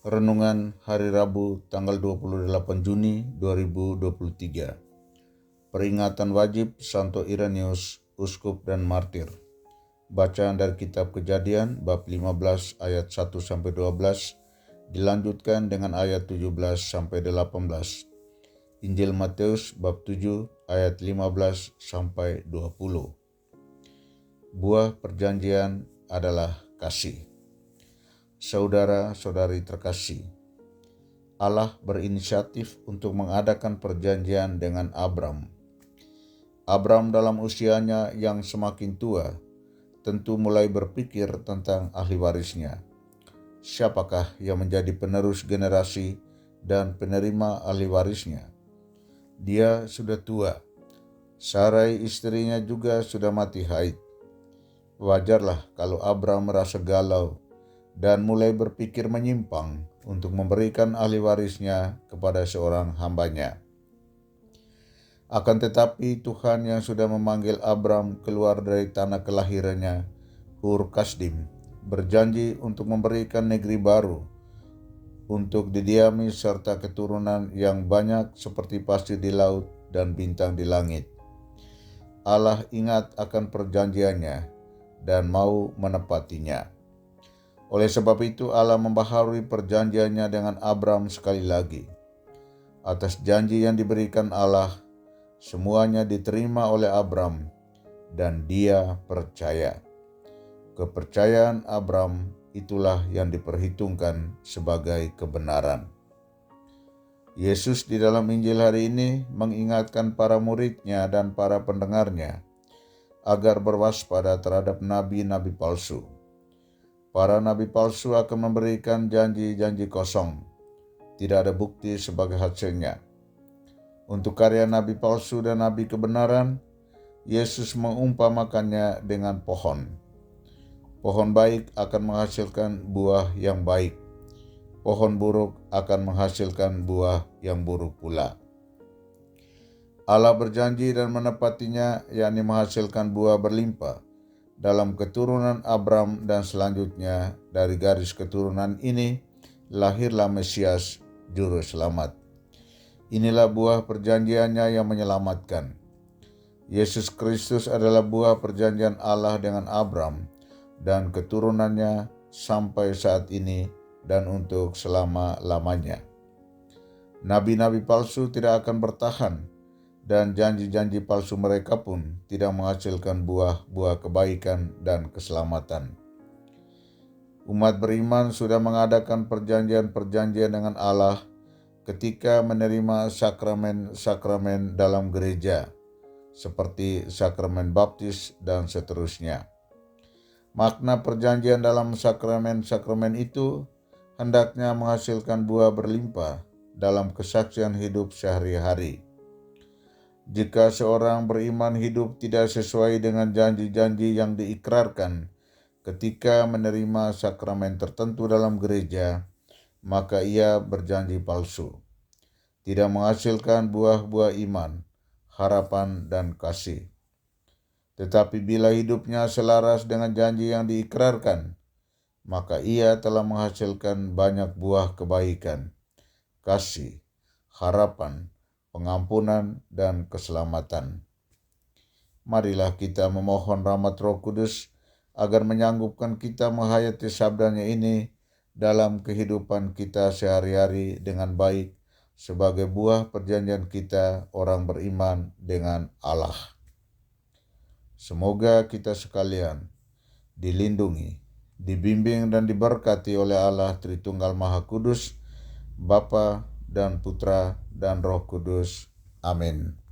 Renungan Hari Rabu tanggal 28 Juni 2023. Peringatan wajib Santo Irenaeus, Uskup dan Martir. Bacaan dari kitab Kejadian bab 15 ayat 1-12 dilanjutkan dengan ayat 17-18. Injil Matius bab 7 ayat 15-20. Buah perjanjian adalah kasih. Saudara-saudari terkasih, Allah berinisiatif untuk mengadakan perjanjian dengan Abram. Abram dalam usianya yang semakin tua tentu mulai berpikir tentang ahli warisnya. Siapakah yang menjadi penerus generasi dan penerima ahli warisnya? Dia sudah tua. Sarai istrinya juga sudah mati haid. Wajarlah kalau Abram merasa galau dan mulai berpikir menyimpang untuk memberikan ahli warisnya kepada seorang hambanya. Akan tetapi Tuhan yang sudah memanggil Abram keluar dari tanah kelahirannya, Ur Kasdim, berjanji untuk memberikan negeri baru untuk didiami serta keturunan yang banyak seperti pasir di laut dan bintang di langit. Allah ingat akan perjanjiannya dan mau menepatinya. Oleh sebab itu Allah membaharui perjanjiannya dengan Abram sekali lagi. Atas janji yang diberikan Allah, semuanya diterima oleh Abram dan dia percaya. Kepercayaan Abram itulah yang diperhitungkan sebagai kebenaran. Yesus di dalam Injil hari ini mengingatkan para muridnya dan para pendengarnya agar berwaspada terhadap nabi-nabi palsu. Para nabi palsu akan memberikan janji-janji kosong, tidak ada bukti sebagai hasilnya. Untuk karya nabi palsu dan nabi kebenaran, Yesus mengumpamakannya dengan pohon. Pohon baik akan menghasilkan buah yang baik. Pohon buruk akan menghasilkan buah yang buruk pula. Allah berjanji dan menepatinya, yakni menghasilkan buah berlimpah dalam keturunan Abram, dan selanjutnya dari garis keturunan ini lahirlah Mesias, Juru Selamat. Inilah buah perjanjiannya yang menyelamatkan. Yesus Kristus adalah buah perjanjian Allah dengan Abram dan keturunannya sampai saat ini dan untuk selama-lamanya. Nabi-nabi palsu tidak akan bertahan, dan janji-janji palsu mereka pun tidak menghasilkan buah-buah kebaikan dan keselamatan. Umat beriman sudah mengadakan perjanjian-perjanjian dengan Allah ketika menerima sakramen-sakramen dalam gereja, seperti sakramen baptis dan seterusnya. Makna perjanjian dalam sakramen-sakramen itu hendaknya menghasilkan buah berlimpah dalam kesaksian hidup sehari-hari. Jika seorang beriman hidup tidak sesuai dengan janji-janji yang diikrarkan ketika menerima sakramen tertentu dalam gereja, maka ia berjanji palsu, tidak menghasilkan buah-buah iman, harapan, dan kasih. Tetapi bila hidupnya selaras dengan janji yang diikrarkan, maka ia telah menghasilkan banyak buah kebaikan, kasih, harapan, pengampunan, dan keselamatan. Marilah kita memohon rahmat Roh Kudus agar menyanggupkan kita menghayati sabdanya ini dalam kehidupan kita sehari-hari dengan baik sebagai buah perjanjian kita orang beriman dengan Allah. Semoga kita sekalian dilindungi, dibimbing dan diberkati oleh Allah Tritunggal Maha Kudus, Bapa dan Putra dan Roh Kudus. Amin.